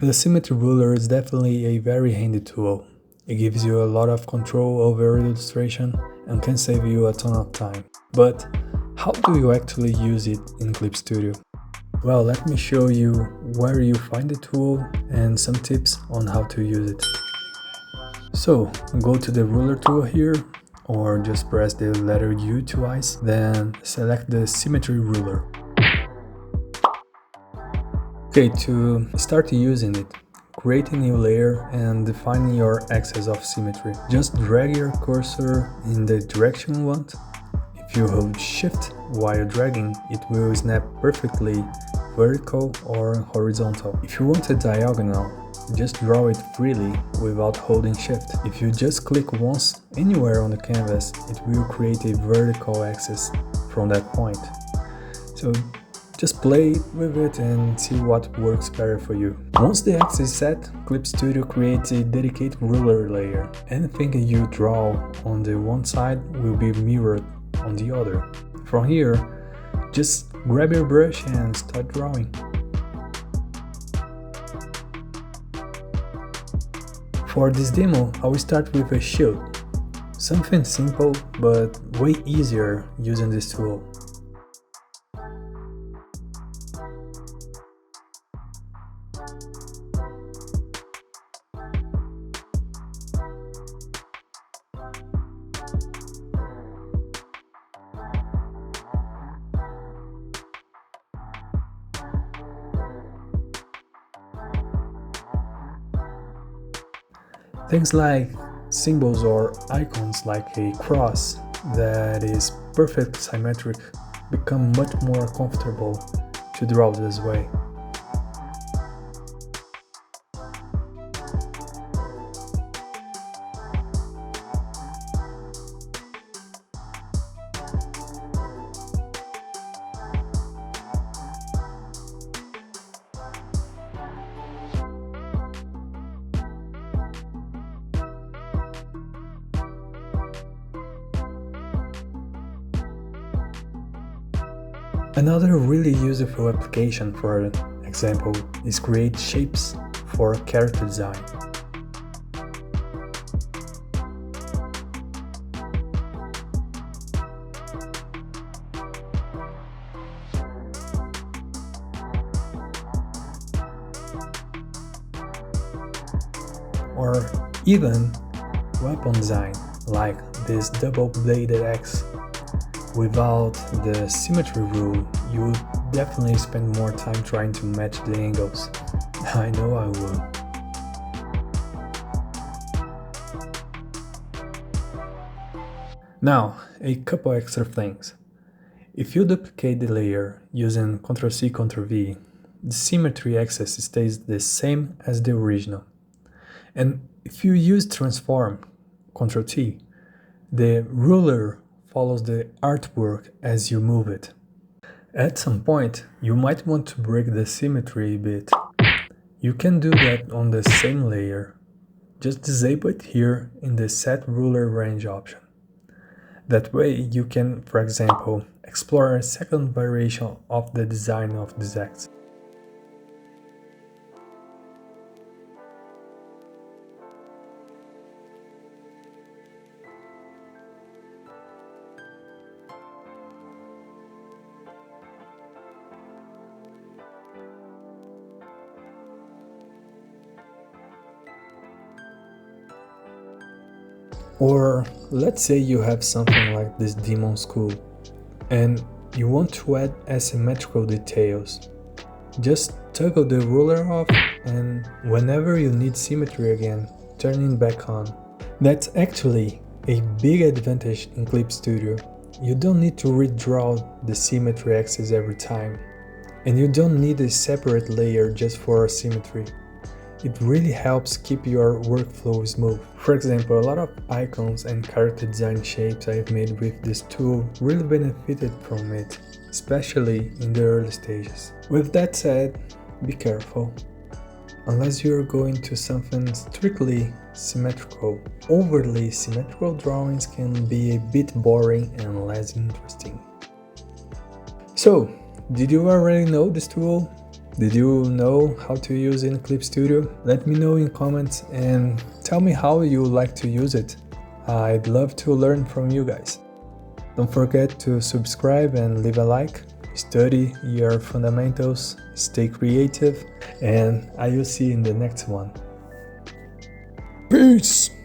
The Symmetry Ruler is definitely a very handy tool. It gives you a lot of control over illustration and can save you a ton of time. But how do you actually use it in Clip Studio? Well, let me show you where you find the tool and some tips on how to use it. So, go to the ruler tool here, or just press the letter U twice, then select the Symmetry Ruler. Okay, to start using it, create a new layer and define your axis of symmetry. Just drag your cursor in the direction you want. If you hold Shift while dragging, it will snap perfectly vertical or horizontal. If you want a diagonal, just draw it freely without holding Shift. If you just click once anywhere on the canvas, it will create a vertical axis from that point. So just play with it and see what works better for you. Once the axis is set, Clip Studio creates a dedicated ruler layer. Anything you draw on the one side will be mirrored on the other. From here, just grab your brush and start drawing. For this demo, I will start with a shield. Something simple, but way easier using this tool. Things like symbols or icons like a cross that is perfect symmetric become much more comfortable to draw this way. Another really useful application, for example, is create shapes for character design. Or even weapon design, like this double-bladed axe. Without the symmetry rule, you would definitely spend more time trying to match the angles. I know I would. Now, a couple extra things. If you duplicate the layer using Ctrl+C, Ctrl+V, the symmetry axis stays the same as the original. And if you use transform, Ctrl+T, the ruler follows the artwork as you move it. At some point, you might want to break the symmetry a bit. You can do that on the same layer. Just disable it here in the Set Ruler Range option. That way you can, for example, explore a second variation of the design of this axe. Or let's say you have something like this demon skull and you want to add asymmetrical details. Just toggle the ruler off and whenever you need symmetry again, turn it back on. That's actually a big advantage in Clip Studio. You don't need to redraw the symmetry axis every time. And you don't need a separate layer just for symmetry. It really helps keep your workflow smooth. For example, a lot of icons and character design shapes I've made with this tool really benefited from it, especially in the early stages. With that said, be careful. Unless you're going to something strictly symmetrical, overly symmetrical drawings can be a bit boring and less interesting. So, did you already know this tool? Did you know how to use in Clip Studio? Let me know in comments and tell me how you like to use it. I'd love to learn from you guys. Don't forget to subscribe and leave a like. Study your fundamentals, stay creative, and I will see you in the next one. Peace!